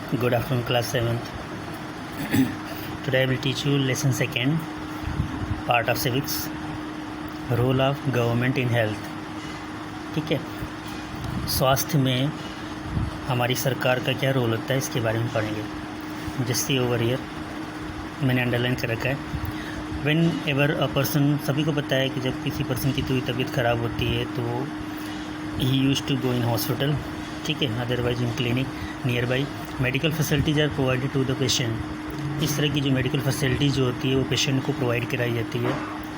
Good afternoon, class 7th. Today I will teach you lesson 2nd, part of civics, role of government in health. ठीक है, स्वास्थ्य में हमारी सरकार का क्या रोल होता है इसके बारे में पढ़ेंगे. जैसे ओवर हियर मैंने अंडरलाइन कर रखा है. व्हेन एवर अ पर्सन, सभी को पता है कि जब किसी पर्सन की कोई तबीयत ख़राब होती है तो ही use to go in hospital. ठीक है, otherwise in clinic near by. Medical facilities are provided to the patient. इस तरह की जो मेडिकल फैसिलिटीज़ जो होती है वो पेशेंट को प्रोवाइड कराई जाती है.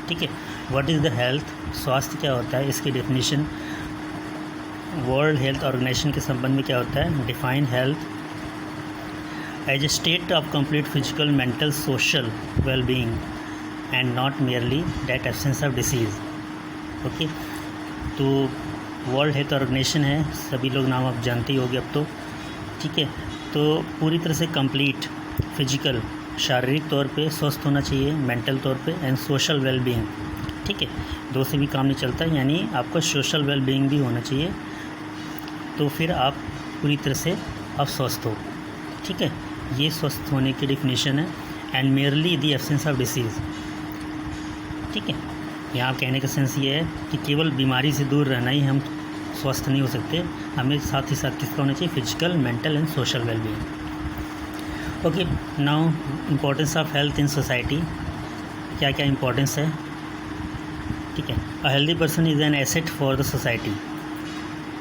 ठीक है, व्हाट इज़ द हेल्थ, स्वास्थ्य क्या होता है, इसकी डेफिनेशन वर्ल्ड हेल्थ ऑर्गेनाइजेशन के संबंध में क्या होता है. Define health as a state of complete physical, mental, social wellbeing and not merely that absence of disease. Okay, तो वर्ल्ड हेल्थ ऑर्गेनाइजेशन है, सभी लोग नाम आप जानते ही होंगे अब तो. ठीक है, तो पूरी तरह से कंप्लीट फिजिकल, शारीरिक तौर पे स्वस्थ होना चाहिए, मेंटल तौर पे एंड सोशल वेल-बीइंग. ठीक है, दो से भी काम नहीं चलता, यानी आपका सोशल वेल-बीइंग भी होना चाहिए, तो फिर आप पूरी तरह से आप स्वस्थ हो. ठीक है, ये स्वस्थ होने की डेफिनेशन है. And merely the absence of disease. ठीक है, यहाँ कहने का सेंस ये है कि केवल बीमारी से दूर रहना ही हम स्वस्थ नहीं हो सकते, हमें साथ ही साथ किसका होना चाहिए, physical, mental and social wellbeing. Okay, now importance of health in society. क्या क्या इम्पोर्टेंस है. ठीक है, a healthy person is an asset for the society.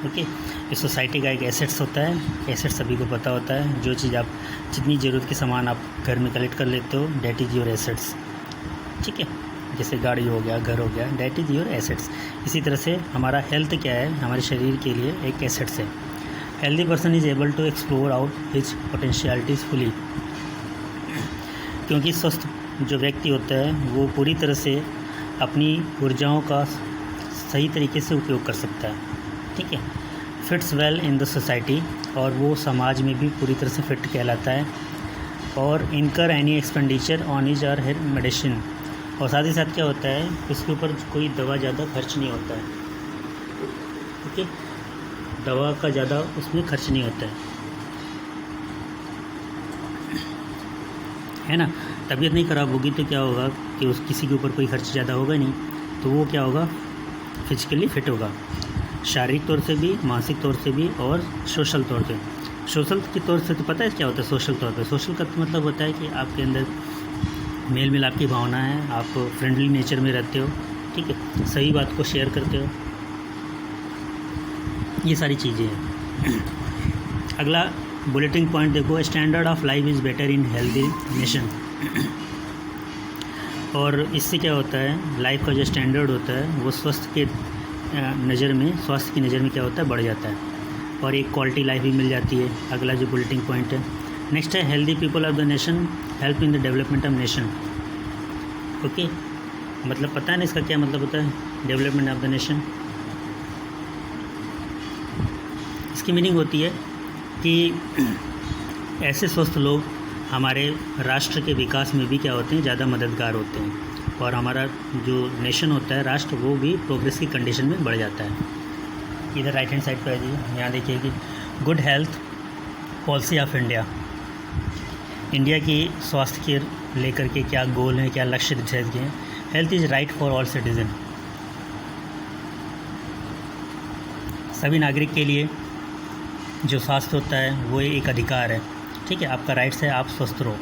Okay, इस सोसाइटी का एक एसेट्स होता है. एसेट सभी को पता होता है, जो चीज़ आप जितनी ज़रूरत के सामान आप घर में कलेक्ट कर लेते हो, डैट इज़ योर एसेट्स. ठीक है, जैसे गाड़ी हो गया, घर हो गया, डैट इज़ योर एसेट्स. इसी तरह से हमारा हेल्थ क्या है, हमारे शरीर के लिए एक एसेट्स है. Healthy person is able to explore out his potentialities fully. क्योंकि स्वस्थ जो व्यक्ति होता है वो पूरी तरह से अपनी ऊर्जाओं का सही तरीके से उपयोग कर सकता है. ठीक है, fits well in the society, और वो समाज में भी पूरी तरह से फिट कहलाता है. और इनकर एनी एक्सपेंडिचर ऑन हिज और हर मेडिसिन, और साथ ही साथ क्या होता है, उसके ऊपर कोई दवा ज़्यादा खर्च नहीं होता है. ओके, दवा का ज़्यादा उसमें खर्च नहीं होता है ना. तबीयत नहीं ख़राब होगी तो क्या होगा कि उस किसी के ऊपर कोई खर्च ज़्यादा होगा नहीं, तो वो क्या होगा, फिजिकली फिट होगा, शारीरिक तौर से भी, मानसिक तौर से भी और सोशल तौर पे. सोशल के तौर से तो पता है क्या होता है सोशल तौर पे. सोशल का तो मतलब होता है कि आपके अंदर मेल मिलाप की भावना है, आप फ्रेंडली नेचर में रहते हो. ठीक है, सही बात को शेयर करते हो, ये सारी चीज़ें हैं. अगला बुलेटिन पॉइंट देखो, standard of life is better in healthy nation. और इससे क्या होता है, लाइफ का जो स्टैंडर्ड होता है वो स्वस्थ के नज़र में, स्वास्थ्य की नज़र में क्या होता है, बढ़ जाता है, और एक क्वालिटी लाइफ भी मिल जाती है. अगला जो बुलेटिन पॉइंट है, नेक्स्ट है healthy people of the nation help in the development of nation. Okay, मतलब पता है ना इसका क्या मतलब होता है, डेवलपमेंट ऑफ द नेशन. इसकी मीनिंग होती है कि ऐसे स्वस्थ लोग हमारे राष्ट्र के विकास में भी क्या होते हैं, ज़्यादा मददगार होते हैं, और हमारा जो नेशन होता है, राष्ट्र, वो भी प्रोग्रेस की कंडीशन में बढ़ जाता है. इधर राइट हैंड साइड पर है जी, यहाँ देखिए कि good health policy of India. India की स्वास्थ्य के लेकर के क्या गोल हैं, क्या लक्ष्य निर्धारित किए हैं. Health is right for all citizen. सभी नागरिक के लिए जो स्वास्थ्य होता है वो एक अधिकार है. ठीक है, आपका राइट्स है, आप स्वस्थ रहो.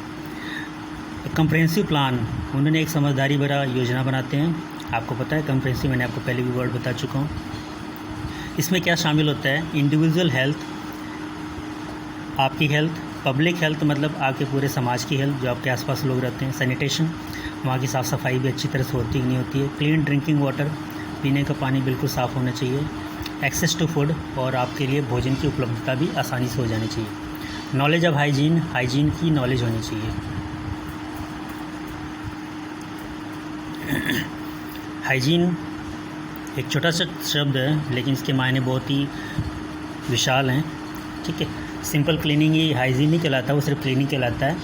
कंप्रेहेंसिव प्लान, उन्होंने एक समझदारी भरा योजना बनाते हैं. आपको पता है कंप्रेहेंसिव, मैंने आपको पहले भी वर्ड बता चुका हूँ. इसमें क्या शामिल होता है, इंडिविजुअल हेल्थ, आपकी हेल्थ, पब्लिक हेल्थ मतलब आपके पूरे समाज की हेल्थ, जो आपके आसपास लोग रहते हैं, सैनिटेशन, वहाँ की साफ़ सफाई भी अच्छी तरह से होती कि नहीं होती है, क्लीन ड्रिंकिंग वाटर, पीने का पानी बिल्कुल साफ़ होना चाहिए, एक्सेस टू फूड, और आपके लिए भोजन की उपलब्धता भी आसानी से हो जानी चाहिए. नॉलेज ऑफ हाइजीन, हाइजीन की नॉलेज होनी चाहिए. हाइजीन एक छोटा सा शब्द है, लेकिन इसके मायने बहुत ही विशाल हैं. ठीक है, सिंपल क्लीनिंग ही हाइजीन नहीं कहलाता, वो सिर्फ क्लीनिंग कहलाता है.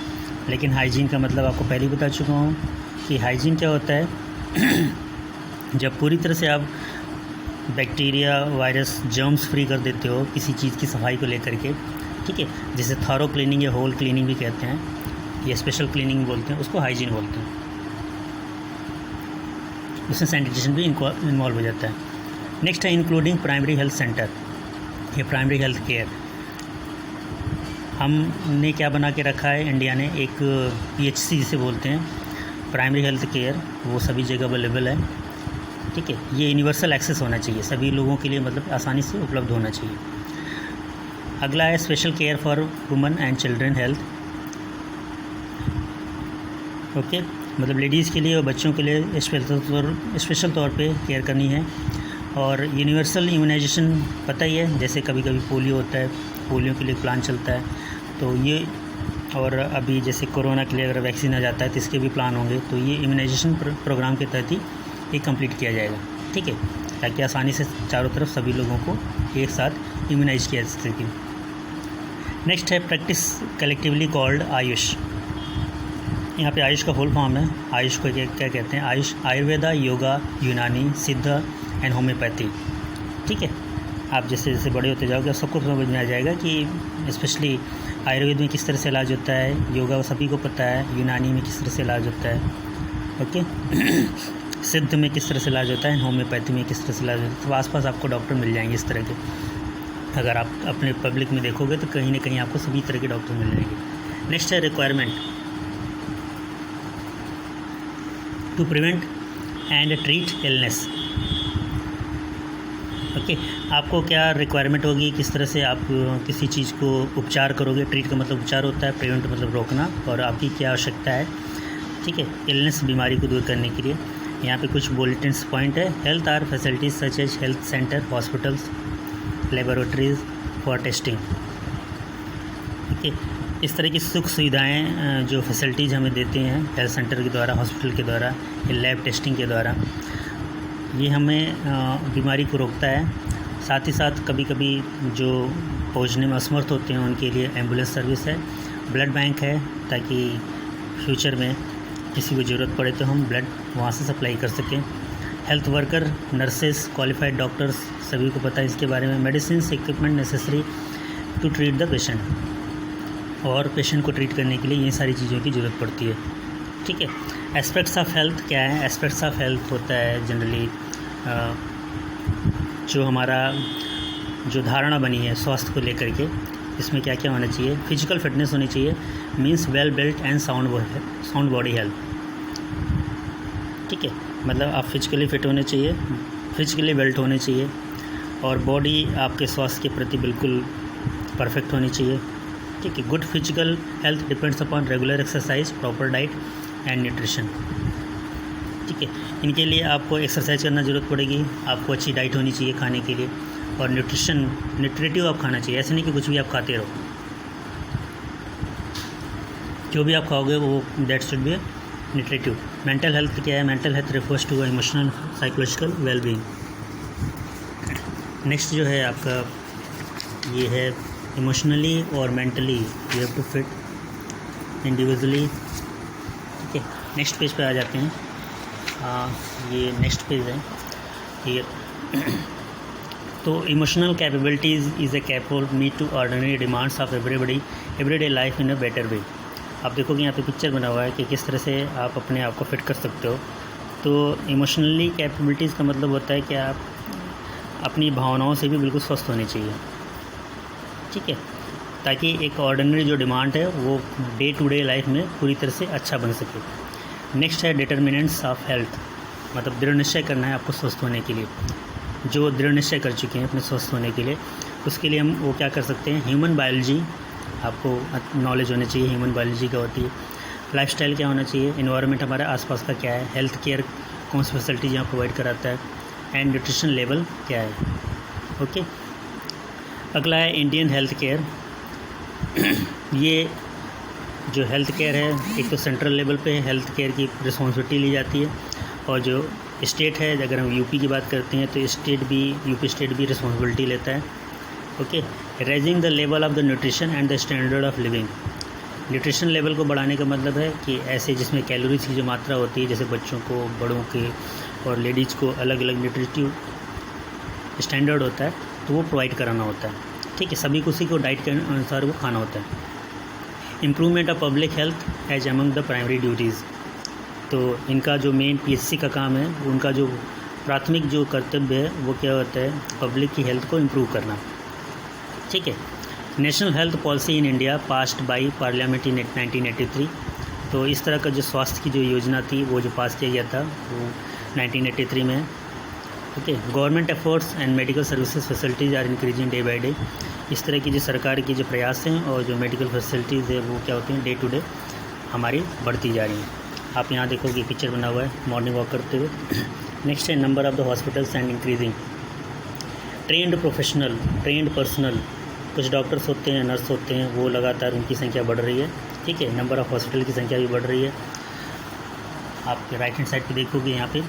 लेकिन हाइजीन का मतलब आपको पहले ही बता चुका हूँ कि हाइजीन क्या होता है. जब पूरी तरह से आप बैक्टीरिया, वायरस, जर्म्स फ्री कर देते हो किसी चीज़ की सफाई को लेकर के, ठीक है, जिसे थॉरो क्लीनिंग या होल क्लीनिंग भी कहते हैं, या स्पेशल क्लीनिंग बोलते हैं, उसको हाइजीन बोलते हैं। उसमें सैनिटेशन भी इन्वॉल्व हो जाता है। नेक्स्ट है इंक्लूडिंग प्राइमरी हेल्थ सेंटर या प्राइमरी हेल्थ केयर। हमने क्या बना के रखा है, इंडिया ने एक PHC जिसे बोलते हैं, प्राइमरी हेल्थ केयर, वो सभी जगह अवेलेबल है। ठीक है, ये यूनिवर्सल एक्सेस होना चाहिए, सभी लोगों के लिए मतलब आसानी से उपलब्ध होना चाहिए। अगला है special care for women and children health. Okay, मतलब लेडीज़ के लिए और बच्चों के लिए स्पेशल तौर पे केयर करनी है। और यूनिवर्सल इम्यूनाइजेशन पता ही है, जैसे कभी कभी पोलियो होता है, पोलियो के लिए प्लान चलता है, तो ये, और अभी जैसे कोरोना के लिए अगर वैक्सीन आ जाता है तो इसके भी प्लान होंगे, तो ये इम्यूनाइजेशन प्रोग्राम के तहत ही ये कंप्लीट किया जाएगा। ठीक है, ताकि आसानी से चारों तरफ सभी लोगों को एक साथ इम्यूनाइज किया जा सके। नेक्स्ट है प्रैक्टिस कलेक्टिवली कॉल्ड आयुष। यहाँ पे आयुष का फुल फॉर्म है। आयुष को क्या कहते हैं? आयुष आयुर्वेदा, योगा, यूनानी, सिद्ध एंड होम्योपैथी। ठीक है, आप जैसे जैसे बड़े होते जाओगे सबको समझ में आ जाएगा कि स्पेशली आयुर्वेद में किस तरह से इलाज होता है, योगा सभी को पता है, यूनानी में किस तरह से इलाज होता है, ओके सिद्ध में किस तरह से इलाज होता है, होम्योपैथी में किस तरह से इलाज होता है। तो आसपास आपको डॉक्टर मिल जाएंगे इस तरह के। अगर आप अपने पब्लिक में देखोगे तो कहीं ना कहीं आपको सभी तरह के डॉक्टर मिल जाएंगे। नेक्स्ट है requirement to prevent and treat illness. Okay, आपको क्या रिक्वायरमेंट होगी, किस तरह से आप किसी चीज़ को उपचार करोगे। ट्रीट का मतलब उपचार होता है, प्रिवेंट मतलब रोकना, और आपकी क्या आवश्यकता है। ठीक है, इलनेस बीमारी को दूर करने के लिए यहाँ पे कुछ बुलेटिन्स पॉइंट है। Health are facilities such as health centre, hospitals, laboratories for testing. ठीक है, इस तरह की सुख सुविधाएं जो फैसिलिटीज़ हमें देते हैं हेल्थ सेंटर के द्वारा, हॉस्पिटल के द्वारा, लैब टेस्टिंग के द्वारा, ये हमें बीमारी को रोकता है। साथ ही साथ कभी कभी जो पहुंचने में असमर्थ होते हैं उनके लिए एम्बुलेंस सर्विस है, ब्लड बैंक है, ताकि फ्यूचर में किसी को ज़रूरत पड़े तो हम ब्लड वहाँ से सप्लाई कर सकें। Health worker, nurses, qualified doctors, सभी को पता है इसके बारे में। Medicine equipment necessary to treat the patient, और पेशेंट को ट्रीट करने के लिए ये सारी चीज़ों की ज़रूरत पड़ती है। ठीक है, एस्पेक्ट्स ऑफ हेल्थ क्या है? एस्पेक्ट्स ऑफ हेल्थ होता है जनरली जो हमारा जो धारणा बनी है स्वास्थ्य को लेकर के, इसमें क्या क्या होना चाहिए। फिजिकल फिटनेस होनी चाहिए, means well built and sound body health. ठीक है, मतलब आप फिजिकली फिट होने चाहिए, फिजिकली बिल्ट होने चाहिए, और बॉडी आपके स्वास्थ्य के प्रति बिल्कुल परफेक्ट होनी चाहिए। ठीक है, good physical health depends upon regular exercise, proper diet and nutrition. ठीक है, इनके लिए आपको एक्सरसाइज करना ज़रूरत पड़ेगी, आपको अच्छी डाइट होनी चाहिए खाने के लिए, और न्यूट्रिटिव आप खाना चाहिए। ऐसे नहीं कि कुछ भी आप खाते रहो, जो भी आप खाओगे वो that should be nutritive. Mental health क्या है? Mental health refers to emotional psychological wellbeing. Next जो है आपका ये है इमोशनली और mentally you have to fit individually. ठीक है, नेक्स्ट पेज पे आ जाते हैं। ये नेक्स्ट पेज है ये। तो emotional capabilities is a capable meet to ordinary demands of everyday life in a better way. आप देखोगे यहाँ पे पिक्चर बना हुआ है कि किस तरह से आप अपने आप को फिट कर सकते हो। तो इमोशनली कैपेबिलिटीज़ का मतलब होता है कि आप अपनी भावनाओं से भी बिल्कुल स्वस्थ होने चाहिए। ठीक है, ताकि एक ऑर्डिनरी जो डिमांड है वो डे टू डे लाइफ में पूरी तरह से अच्छा बन सके। नेक्स्ट है डिटर्मिनेंट्स ऑफ हेल्थ, मतलब दृढ़ निश्चय करना है आपको स्वस्थ होने के लिए। जो दृढ़ निश्चय कर चुके हैं अपने स्वस्थ होने के लिए, उसके लिए हम वो क्या कर सकते हैं। ह्यूमन बायोलॉजी आपको नॉलेज होनी चाहिए, ह्यूमन बायोलॉजी क्या होती है। लाइफस्टाइल क्या होना चाहिए, एनवायरनमेंट हमारे आसपास का क्या है, हेल्थ केयर कौन सी फैसिलिटीज़ यहाँ प्रोवाइड कराता है, एंड न्यूट्रिशन लेवल क्या है। ओके, अगला है इंडियन हेल्थ केयर। ये जो हेल्थ केयर है, एक तो सेंट्रल लेवल पे हेल्थ केयर की रिस्पॉन्सिबिलिटी ली जाती है, और जो स्टेट है, अगर हम यूपी की बात करते हैं तो यूपी स्टेट भी रिस्पॉन्सिबिलिटी लेता है। Okay, raising the level of the nutrition and the standard of living. Nutrition level को बढ़ाने का मतलब है कि ऐसे जिसमें कैलोरीज की जो मात्रा होती है, जैसे बच्चों को, बड़ों के और लेडीज़ को अलग अलग न्यूट्रिटिव स्टैंडर्ड होता है, तो वो प्रोवाइड कराना होता है। ठीक है, सभी को उसी को डाइट के अनुसार वो खाना होता है। Improvement of public health as among the primary duties, तो इनका जो मेन पीएचसी का काम है, उनका जो प्राथमिक जो कर्तव्य है वो क्या होता है, पब्लिक की हेल्थ को इम्प्रूव करना। ठीक है, national health policy in India passed by parliament in 1983, तो इस तरह का जो स्वास्थ्य की जो योजना थी वो जो पास किया गया था वो 1983 में। Okay, government efforts and medical services facilities are increasing day by day, इस तरह की जो सरकार की जो प्रयास हैं और जो मेडिकल फैसिलिटीज़ है वो क्या होती हैं, डे टू डे हमारी बढ़ती जा रही हैं। आप यहाँ देखोगे पिक्चर बना हुआ है मॉर्निंग वॉक करते हुए। नेक्स्ट है number of the hospitals and increasing, trend professional, trend personal, कुछ डॉक्टर्स होते हैं, नर्स होते हैं, वो लगातार उनकी संख्या बढ़ रही है। ठीक है, नंबर ऑफ़ हॉस्पिटल की संख्या भी बढ़ रही है। आप राइट हैंड साइड पे देखोगे यहाँ पे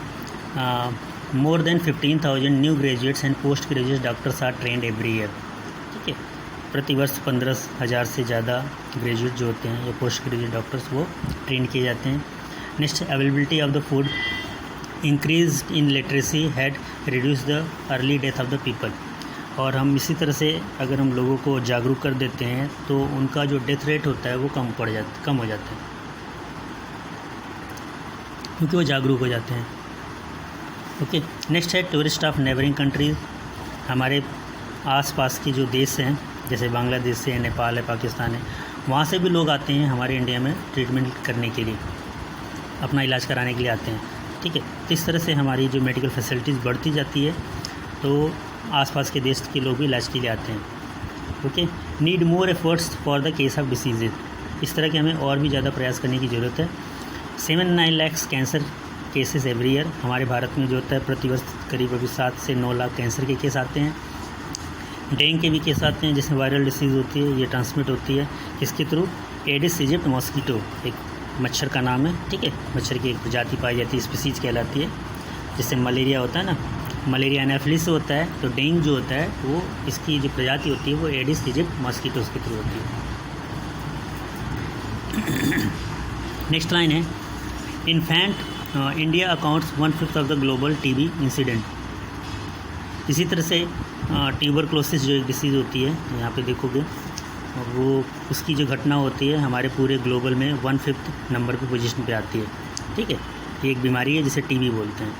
more than 15,000 new graduates and post graduate doctors are trained every year. ठीक है, प्रतिवर्ष 15,000 से ज़्यादा ग्रेजुएट जो होते हैं या पोस्ट ग्रेजुएट डॉक्टर्स वो ट्रेन किए जाते हैं। Next, availability of the food increase in literacy had reduce the early death of the people, और हम इसी तरह से अगर हम लोगों को जागरूक कर देते हैं तो उनका जो डेथ रेट होता है वो कम हो जाता है, क्योंकि वो जागरूक हो जाते हैं। ओके, नेक्स्ट है टूरिस्ट ऑफ नेबरिंग कंट्रीज़, हमारे आसपास के जो देश हैं जैसे बांग्लादेश है, नेपाल है, पाकिस्तान है, वहाँ से भी लोग आते हैं हमारे इंडिया में ट्रीटमेंट करने के लिए, अपना इलाज कराने के लिए आते हैं। ठीक है, तो इस तरह से हमारी जो मेडिकल फैसिलिटीज़ बढ़ती जाती है तो आसपास के देश के लोग भी इलाज के लिए आते हैं। Okay, need more efforts for the case of diseases, इस तरह के हमें और भी ज़्यादा प्रयास करने की ज़रूरत है। 7-9 lakh cancer cases every year, हमारे भारत में जो होता है प्रतिवर्ष करीब अभी 7 से 9 लाख कैंसर के केस आते हैं। डेंगू के भी केस आते हैं, जिसमें वायरल डिसीज़ होती है, ये ट्रांसमिट होती है किसके थ्रू, एडिस इजिप्ट मॉस्किटो, एक मच्छर का नाम है। ठीक है, मच्छर की एक प्रजाति पाई जाती है, स्पीसीज कहलाती है, जिससे मलेरिया होता है ना, मलेरिया एनाफिलिस से होता है, तो डेंगू जो होता है वो इसकी जो प्रजाति होती है वो एडिस इजिप्ट मॉस्किटोस के थ्रू होती है। नेक्स्ट लाइन है, infant India accounts 1/5 of the global TB incident, इसी तरह से ट्यूबरक्लोसिस जो एक डिसीज़ होती है, यहाँ पे देखोगे वो उसकी जो घटना होती है हमारे पूरे ग्लोबल में 1/5 नंबर पे पोजीशन पे आती है। ठीक है, ये एक बीमारी है जिसे टीबी बोलते हैं।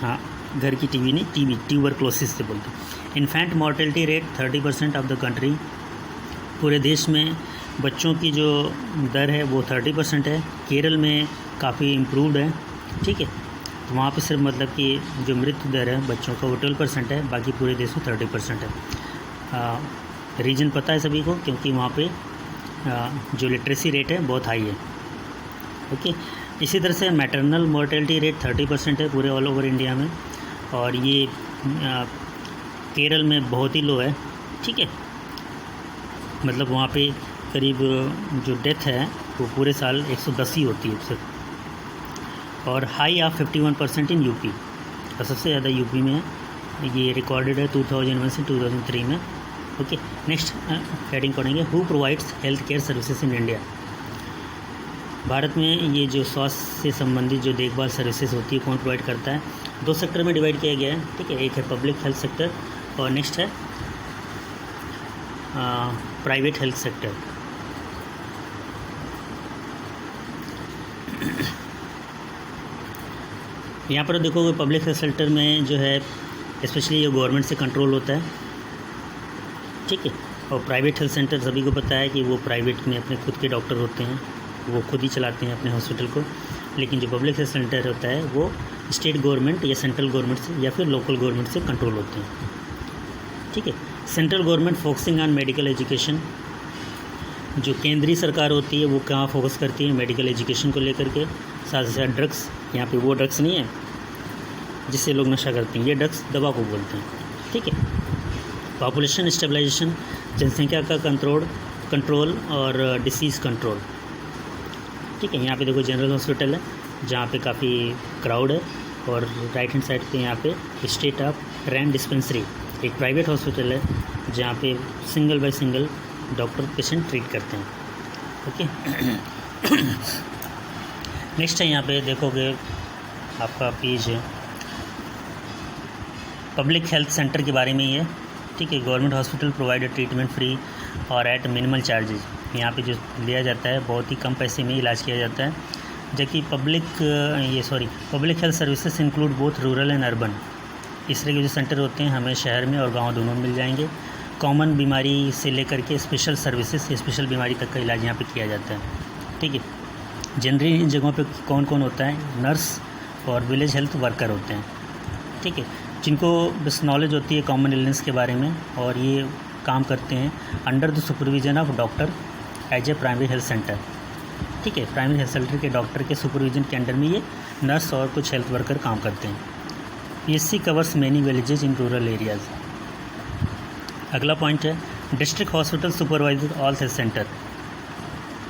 हाँ, घर की टीबी नहीं, टीबी ट्यूबरक्लोसिस से बोलते हैं। Infant mortality rate 30% of the country, पूरे देश में बच्चों की जो दर है वो 30% है। केरल में काफ़ी इम्प्रूव्ड है। ठीक है, तो वहाँ पे सिर्फ मतलब कि जो मृत्यु दर है बच्चों का वो 12% है, बाकी पूरे देश में 30% है। रीजन पता है सभी को, क्योंकि वहाँ पे जो लिटरेसी रेट है बहुत हाई है। ओके, इसी तरह से मैटरनल मॉर्टेलिटी रेट 30% है पूरे ऑल ओवर इंडिया में, और ये केरल में बहुत ही लो है। ठीक है, मतलब वहाँ पे करीब जो डेथ है वो पूरे साल 110 ही होती है सिर्फ, और हाई ऑफ 51% इन यूपी, और सबसे ज़्यादा यूपी में ये रिकॉर्डेड है 2001 से 2003 में। ओके, नेक्स्ट हेडिंग पढ़ेंगे, who provides health care services in India. Bharat में ये जो स्वास्थ्य से संबंधित जो देखभाल सर्विसेज होती है कौन प्रोवाइड करता है, 2 सेक्टर में डिवाइड किया गया है। ठीक है, एक है पब्लिक हेल्थ सेक्टर और नेक्स्ट है प्राइवेट हेल्थ सेक्टर। यहाँ पर देखोगे पब्लिक हेल्थ सेक्टर में जो है स्पेशली ये गवर्नमेंट से कंट्रोल होता है। ठीक है, और प्राइवेट हेल्थ सेंटर सभी को पता है कि वो प्राइवेट में अपने खुद के डॉक्टर होते हैं, वो खुद ही चलाते हैं अपने हॉस्पिटल को, लेकिन जो पब्लिक हेल्थ सेंटर होता है वो स्टेट गवर्नमेंट या सेंट्रल गवर्नमेंट से या फिर लोकल गवर्नमेंट से कंट्रोल होते हैं। ठीक है, central government focusing on medical education, जो केंद्रीय सरकार होती है वो कहाँ फोकस करती है, मेडिकल एजुकेशन को लेकर के, साथ ही साथ ड्रग्स, यहाँ पे वो ड्रग्स नहीं है जिससे लोग नशा करते हैं, ये ड्रग्स दवा को बोलते हैं। ठीक है, पॉपुलेशन स्टेबलाइजेशन, जनसंख्या का कंट्रोल और डिसीज़ कंट्रोल। ठीक है, यहाँ पे देखो जनरल हॉस्पिटल है जहाँ पे काफ़ी क्राउड है, और राइट हैंड साइड पे यहाँ पे स्टेट ऑफ रैन डिस्पेंसरी, एक प्राइवेट हॉस्पिटल है जहाँ पे single by single doctor patient treat करते हैं। ओके, नेक्स्ट है यहाँ पे देखोगे आपका पेज है पब्लिक हेल्थ सेंटर के बारे में ही है। ठीक ठीक है। Government hospital provide treatment free और एट मिनिमल चार्जेज। यहाँ पे जो लिया जाता है बहुत ही कम पैसे में इलाज किया जाता है। जबकि public health services include both rural and urban. इस तरह के जो सेंटर होते हैं हमें शहर में और गांव दोनों में मिल जाएंगे। कॉमन बीमारी से लेकर के स्पेशल सर्विसेज, स्पेशल बीमारी तक का इलाज यहाँ पे किया जाता है, ठीक है। जनरली इन जगहों पे कौन कौन होता है? नर्स और विलेज हेल्थ वर्कर होते हैं, ठीक है, जिनको बस नॉलेज होती है कॉमन इलनेस के बारे में, और ये काम करते हैं under the supervision of doctor as a primary health centre, ठीक है। प्राइमरी हेल्थ सेंटर के डॉक्टर के सुपरविजन के अंडर में ये नर्स और कुछ हेल्थ वर्कर काम करते हैं। PHC covers many villages in rural areas. अगला पॉइंट है district hospital supervisor all health centre,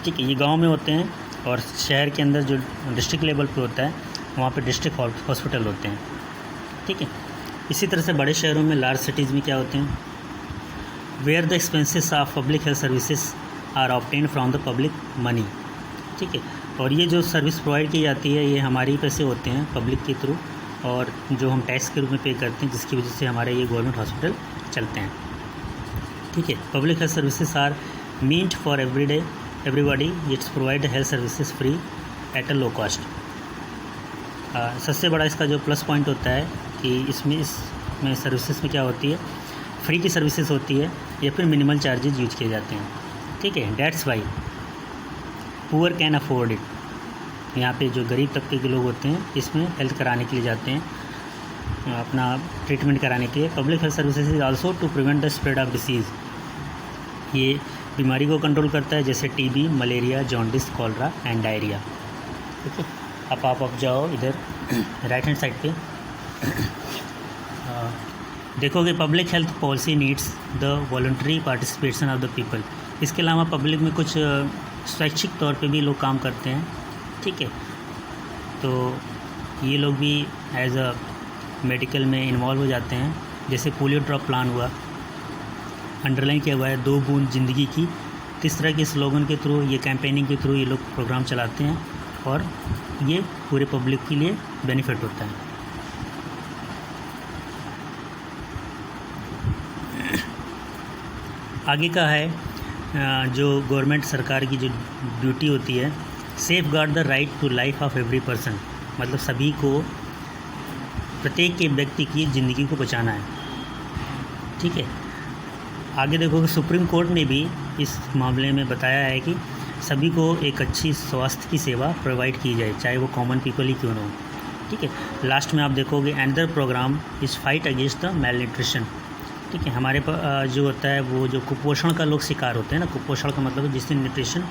ठीक है। ये गांव में होते हैं और शहर के अंदर जो डिस्ट्रिक्ट लेवल पे होता है वहाँ पे डिस्ट्रिक्ट हॉस्पिटल होते हैं, ठीक है। इसी तरह से बड़े शहरों में, लार्ज सिटीज़ में क्या होते हैं? Where the expenses of public health services are obtain from the public money, ठीक है। और ये जो सर्विस प्रोवाइड की जाती है ये हमारे ही पैसे होते हैं पब्लिक के थ्रू, और जो हम टैक्स के रूप में पे करते हैं, जिसकी वजह से हमारे ये गवर्नमेंट हॉस्पिटल चलते हैं, ठीक है। Public health services are meant for everybody. It's provide health services free at a low cost. सबसे बड़ा इसका जो प्लस पॉइंट होता है कि इसमें सर्विसेज में क्या होती है? फ्री की सर्विसेज होती है या फिर मिनिमल चार्जेज यूज किए जाते हैं, ठीक है। That's why poor can afford it. यहाँ पे जो गरीब तबके के लोग होते हैं इसमें हेल्थ कराने के लिए जाते हैं, अपना ट्रीटमेंट कराने के लिए। Public health services is also to prevent the spread of disease. ये बीमारी को कंट्रोल करता है, जैसे TB, malaria, jaundice, cholera and diarrhoea, ठीक है। अब आप जाओ इधर राइट हैंड साइड पे, देखोगे public health policy needs the voluntary participation of the people. इसके अलावा पब्लिक में कुछ स्वैच्छिक तौर पे भी लोग काम करते हैं, ठीक है। तो ये लोग भी एज अ मेडिकल में इन्वॉल्व हो जाते हैं। जैसे पोलियो ड्रॉप प्लान हुआ, अंडरलाइन किया हुआ है 2 बूंद ज़िंदगी की। किस तरह के स्लोगन के थ्रू, ये कैंपेनिंग के थ्रू ये लोग प्रोग्राम चलाते हैं और ये पूरे पब्लिक के लिए बेनिफिट होता है। आगे का है जो गवर्नमेंट सरकार की जो ड्यूटी होती है, safeguard the right to life of every person. मतलब सभी को, प्रत्येक के व्यक्ति की ज़िंदगी को बचाना है, ठीक है। आगे देखोगे सुप्रीम कोर्ट ने भी इस मामले में बताया है कि सभी को एक अच्छी स्वास्थ्य की सेवा प्रोवाइड की जाए, चाहे वो कॉमन पीपल ही क्यों ना हो, ठीक है। लास्ट में आप देखोगे another programme is fight against the malnutrition, ठीक है। हमारे जो होता है वो जो कुपोषण का लोग शिकार होते हैं ना, कुपोषण का मतलब है जिससे न्यूट्रिशन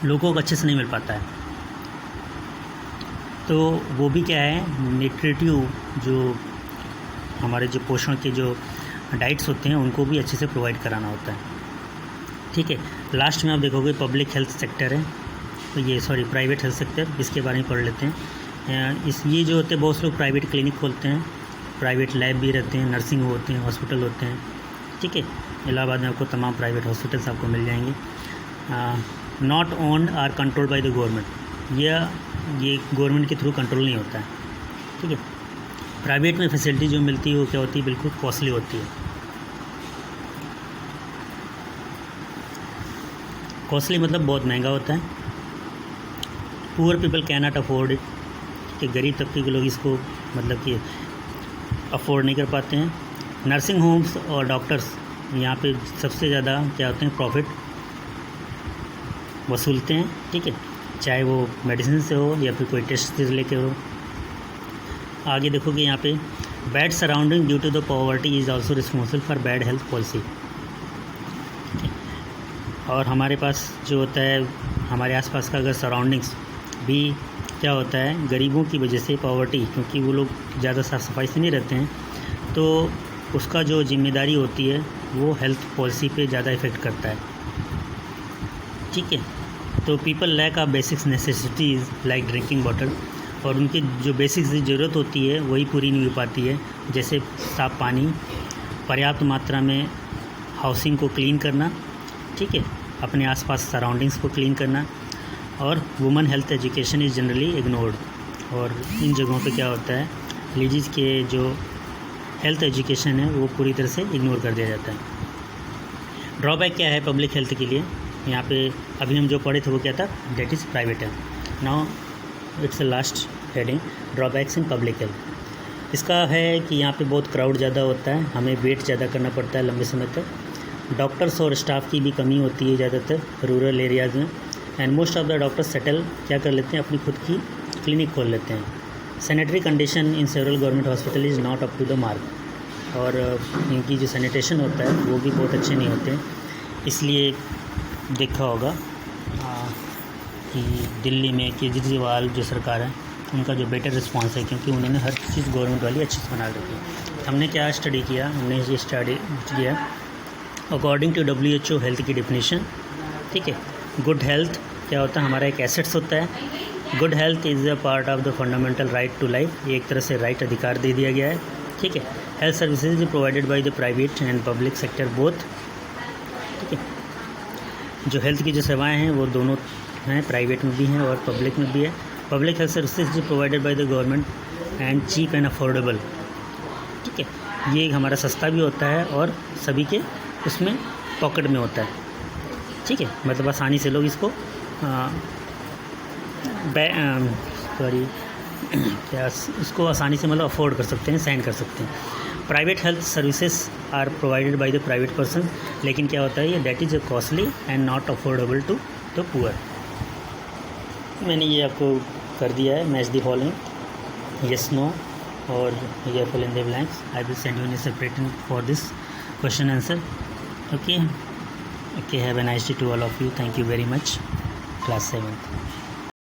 लोगों को अच्छे से नहीं मिल पाता है, तो वो भी क्या है, न्यूट्रिटिव जो हमारे जो पोषण के जो डाइट्स होते हैं उनको भी अच्छे से प्रोवाइड कराना होता है, ठीक है। लास्ट में आप देखोगे पब्लिक हेल्थ सेक्टर है, तो ये प्राइवेट हेल्थ सेक्टर, इसके बारे में पढ़ लेते हैं। ये जो होते हैं बहुत से लोग प्राइवेट क्लिनिक खोलते हैं, प्राइवेट लैब भी रहते हैं, नर्सिंग होते हैं, हॉस्पिटल होते हैं, ठीक है। इलाहाबाद में आपको तमाम प्राइवेट हॉस्पिटल्स आपको मिल जाएंगे। Not owned or controlled by the government. ये गवर्नमेंट के थ्रू कंट्रोल नहीं होता है, ठीक है। प्राइवेट में फैसिलिटी जो मिलती है वो क्या होती है, बिल्कुल कॉस्टली होती है। कॉस्टली मतलब बहुत महंगा होता है। Poor people can not afford it, कि गरीब तबके के लोग इसको मतलब कि अफोर्ड नहीं कर पाते हैं। नर्सिंग होम्स और डॉक्टर्स यहाँ पे सबसे ज़्यादा क्या होते हैं, प्रॉफिट वसूलते हैं, ठीक है, चाहे वो मेडिसिन से हो या फिर कोई टेस्ट से लेके हो। आगे देखोगे यहाँ पे bad surrounding due to the poverty is also responsible for bad health policy. और हमारे पास जो होता है, हमारे आसपास का अगर सराउंडिंग्स भी क्या होता है, गरीबों की वजह से पॉवर्टी, क्योंकि वो लोग ज़्यादा साफ़ सफाई से नहीं रहते हैं, तो उसका जो जिम्मेदारी होती है वो हेल्थ पॉलिसी पे ज़्यादा इफ़ेक्ट करता है, ठीक है। तो people lack of basics necessities like drinking water, और उनकी जो बेसिक्स ज़रूरत होती है वही पूरी नहीं हो पाती है, जैसे साफ़ पानी, पर्याप्त मात्रा में हाउसिंग को क्लीन करना, ठीक है, अपने आसपास सराउंडिंग्स को क्लीन करना, और women health education is generally ignored. और इन जगहों पे क्या होता है, रिलीजियस के जो हेल्थ एजुकेशन है वो पूरी तरह से इग्नोर कर दिया जाता है। ड्रॉबैक क्या है पब्लिक हेल्थ के लिए? यहाँ पे अभी हम जो पढ़े थे वो क्या था? That is private health. Now it's a last heading, drawbacks in public health. इसका है कि यहाँ पे बहुत क्राउड ज़्यादा होता है, हमें वेट ज़्यादा करना पड़ता है लंबे समय तक। डॉक्टर्स और स्टाफ की भी कमी होती है ज़्यादातर रूरल एरियाज़ में। And most of the doctors settle क्या कर लेते हैं, अपनी खुद की क्लिनिक खोल लेते हैं। Sanitary condition in several government hospital is not up to the mark. और इनकी जो सैनिटेशन होता है वो भी बहुत अच्छे नहीं होते। इसलिए देखा होगा कि दिल्ली में केजरीवाल जो सरकार है उनका जो बेटर रिस्पांस है, क्योंकि उन्होंने हर चीज़ गवर्नमेंट वाली अच्छी से बना रखी है। हमने क्या स्टडी किया? हमने ये स्टडी किया अकॉर्डिंग टू WHO हेल्थ की डेफिनेशन। ठीक है, गुड हेल्थ क्या होता है? हमारा एक एसेट्स होता है। Good health is a part of the fundamental right to life. ये एक तरह से राइट अधिकार दे दिया गया है। ठीक है, health services is provided by the private and public sector both. ठीक है, जो हेल्थ की जो सेवाएं हैं वो दोनों हैं, प्राइवेट में भी हैं और पब्लिक में भी है। Public health services is provided by the government and cheap and affordable. ठीक है, ये हमारा सस्ता भी होता है और सभी के उसमें पॉकेट में होता है। ठीक है, मतलब आसानी से लोग इसको क्या इसको आसानी से मतलब अफोर्ड कर सकते हैं, साइन कर सकते हैं। Private health services are provided by the private person, लेकिन क्या होता है ये that is costly and not affordable to the poor. मैंने ये आपको कर दिया है, match the following, yes no और ये fill in the blanks. I will send you in separate for this question answer. Okay, have a nice day to all of you. Thank you very much. Class 7th.